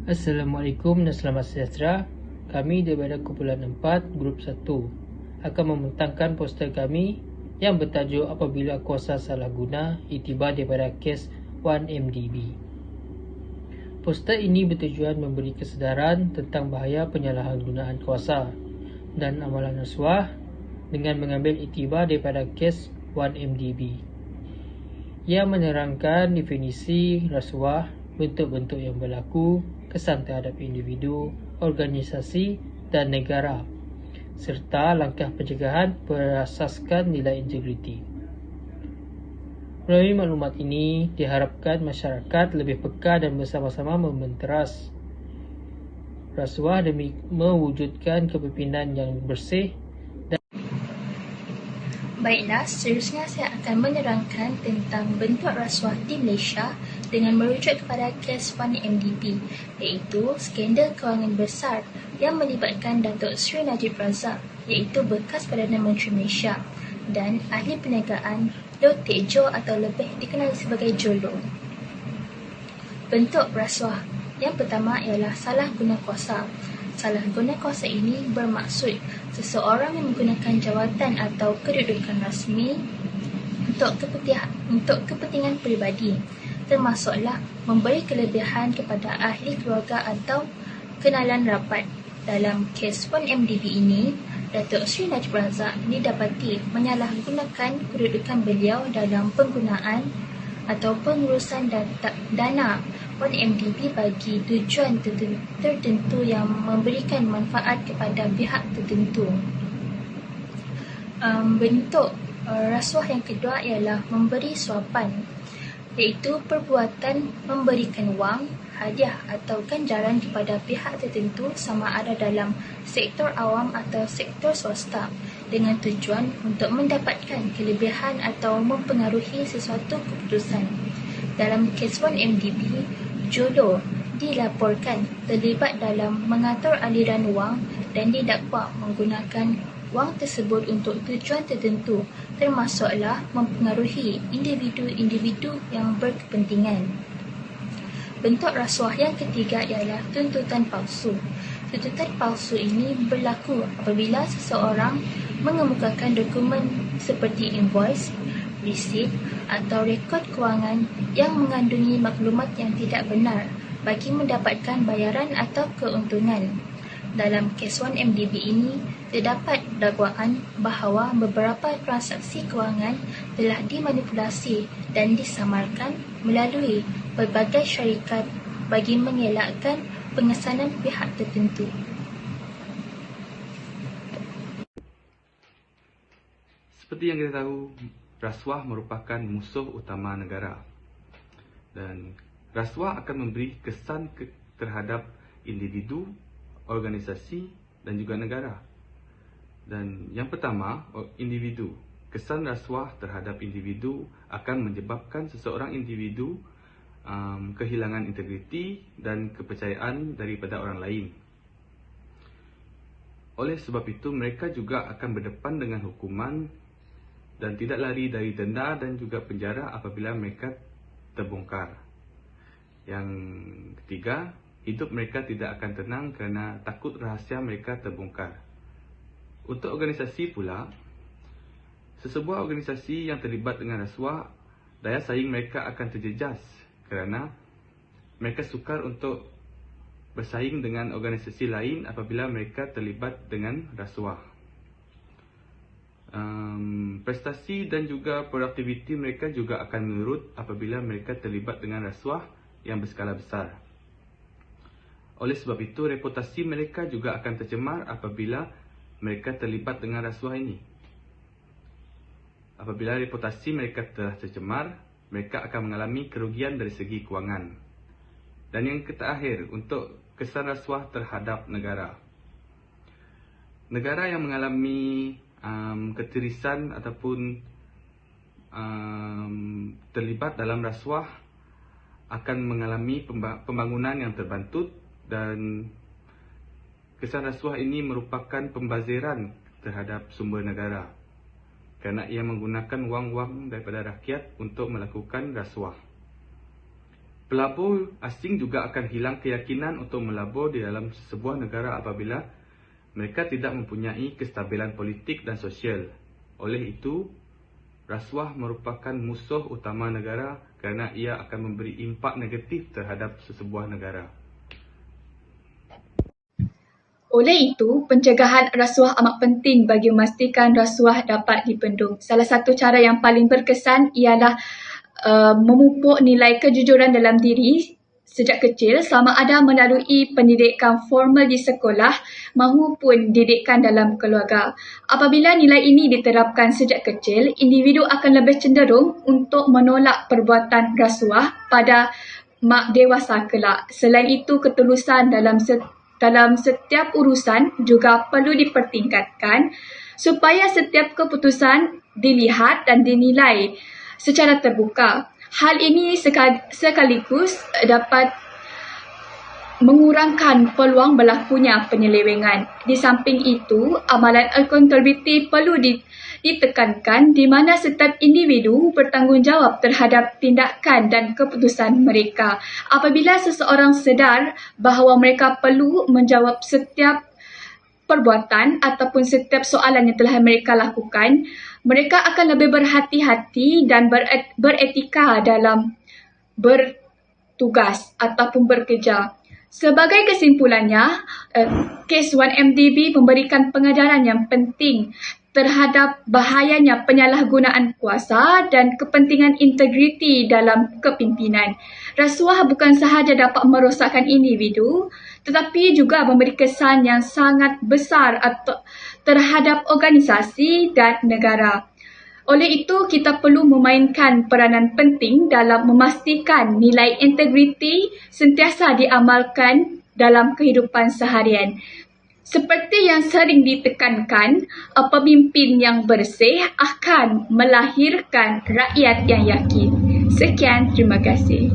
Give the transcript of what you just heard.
Assalamualaikum dan selamat sejahtera. Kami daripada kumpulan 4 Grup 1 akan membentangkan poster kami yang bertajuk Apabila Kuasa Salah Guna, iktibar daripada kes 1MDB. Poster ini bertujuan memberi kesedaran tentang bahaya penyalahgunaan kuasa dan amalan rasuah dengan mengambil iktibar daripada kes 1MDB yang menerangkan definisi rasuah, bentuk-bentuk yang berlaku, kesan terhadap individu, organisasi dan negara, serta langkah pencegahan berasaskan nilai integriti. Melalui maklumat ini, diharapkan masyarakat lebih peka dan bersama-sama mementeras rasuah demi mewujudkan kepimpinan yang bersih. Baiklah, seterusnya saya akan menerangkan tentang bentuk rasuah di Malaysia dengan merujuk kepada kes 1MDB, iaitu skandal kewangan besar yang melibatkan Datuk Seri Najib Razak, iaitu bekas Perdana Menteri Malaysia, dan ahli perniagaan Loh Teck Joe atau lebih dikenali sebagai Jolo. Bentuk rasuah yang pertama ialah salah guna kuasa. Salah guna kuasa ini bermaksud seseorang yang menggunakan jawatan atau kedudukan rasmi untuk kepentingan peribadi, termasuklah memberi kelebihan kepada ahli keluarga atau kenalan rapat. Dalam kes 1MDB ini, Datuk Seri Najib Razak didapati menyalahgunakan kedudukan beliau dalam penggunaan atau pengurusan dana 1MDB bagi tujuan tertentu yang memberikan manfaat kepada pihak tertentu. Bentuk rasuah yang kedua ialah memberi suapan, iaitu perbuatan memberikan wang, hadiah atau ganjaran kepada pihak tertentu sama ada dalam sektor awam atau sektor swasta dengan tujuan untuk mendapatkan kelebihan atau mempengaruhi sesuatu keputusan. Dalam kes 1MDB, Jolo dilaporkan terlibat dalam mengatur aliran wang dan didakwa menggunakan wang tersebut untuk tujuan tertentu, termasuklah mempengaruhi individu-individu yang berkepentingan. Bentuk rasuah yang ketiga ialah tuntutan palsu. Tuntutan palsu ini berlaku apabila seseorang mengemukakan dokumen seperti invoice, resit atau rekod kewangan yang mengandungi maklumat yang tidak benar bagi mendapatkan bayaran atau keuntungan. Dalam kes 1MDB ini, terdapat dakwaan bahawa beberapa transaksi kewangan telah dimanipulasi dan disamarkan melalui pelbagai syarikat bagi mengelakkan pengesanan pihak tertentu. Seperti yang kita tahu, rasuah merupakan musuh utama negara, dan rasuah akan memberi kesan terhadap individu, organisasi dan juga negara. Dan yang pertama, individu. Kesan rasuah terhadap individu akan menyebabkan seseorang individu kehilangan integriti dan kepercayaan daripada orang lain. Oleh sebab itu, mereka juga akan berdepan dengan hukuman dan tidak lari dari denda dan juga penjara apabila mereka terbongkar. Yang ketiga, hidup mereka tidak akan tenang kerana takut rahsia mereka terbongkar. Untuk organisasi pula, sesebuah organisasi yang terlibat dengan rasuah, daya saing mereka akan terjejas kerana mereka sukar untuk bersaing dengan organisasi lain apabila mereka terlibat dengan rasuah. Prestasi dan juga produktiviti mereka juga akan menurun apabila mereka terlibat dengan rasuah yang berskala besar. Oleh sebab itu, reputasi mereka juga akan tercemar apabila mereka terlibat dengan rasuah ini. Apabila reputasi mereka telah tercemar, mereka akan mengalami kerugian dari segi kewangan. Dan yang terakhir, untuk kesan rasuah terhadap negara. Negara yang mengalami ketirisan ataupun terlibat dalam rasuah akan mengalami pembangunan yang terbantut, dan kesan rasuah ini merupakan pembaziran terhadap sumber negara kerana ia menggunakan wang-wang daripada rakyat untuk melakukan rasuah. Pelabur asing juga akan hilang keyakinan untuk melabur di dalam sebuah negara apabila mereka tidak mempunyai kestabilan politik dan sosial. Oleh itu, rasuah merupakan musuh utama negara kerana ia akan memberi impak negatif terhadap sesebuah negara. Oleh itu, pencegahan rasuah amat penting bagi memastikan rasuah dapat dibendung. Salah satu cara yang paling berkesan ialah memupuk nilai kejujuran dalam diri sejak kecil, sama ada melalui pendidikan formal di sekolah maupun didikan dalam keluarga. Apabila nilai ini diterapkan sejak kecil, individu akan lebih cenderung untuk menolak perbuatan rasuah pada mak dewasa kelak. Selain itu, ketulusan dalam setiap urusan juga perlu dipertingkatkan supaya setiap keputusan dilihat dan dinilai secara terbuka. Hal ini sekaligus dapat mengurangkan peluang berlakunya penyelewengan. Di samping itu, amalan accountability perlu ditekankan di mana setiap individu bertanggungjawab terhadap tindakan dan keputusan mereka. Apabila seseorang sedar bahawa mereka perlu menjawab setiap perbuatan ataupun setiap soalan yang telah mereka lakukan, mereka akan lebih berhati-hati dan beretika dalam bertugas ataupun bekerja. Sebagai kesimpulannya, kes 1MDB memberikan pengajaran yang penting terhadap bahayanya penyalahgunaan kuasa dan kepentingan integriti dalam kepimpinan. Rasuah bukan sahaja dapat merosakkan individu, tetapi juga memberi kesan yang sangat besar terhadap organisasi dan negara. Oleh itu, kita perlu memainkan peranan penting dalam memastikan nilai integriti sentiasa diamalkan dalam kehidupan seharian. Seperti yang sering ditekankan, pemimpin yang bersih akan melahirkan rakyat yang yakin. Sekian, terima kasih.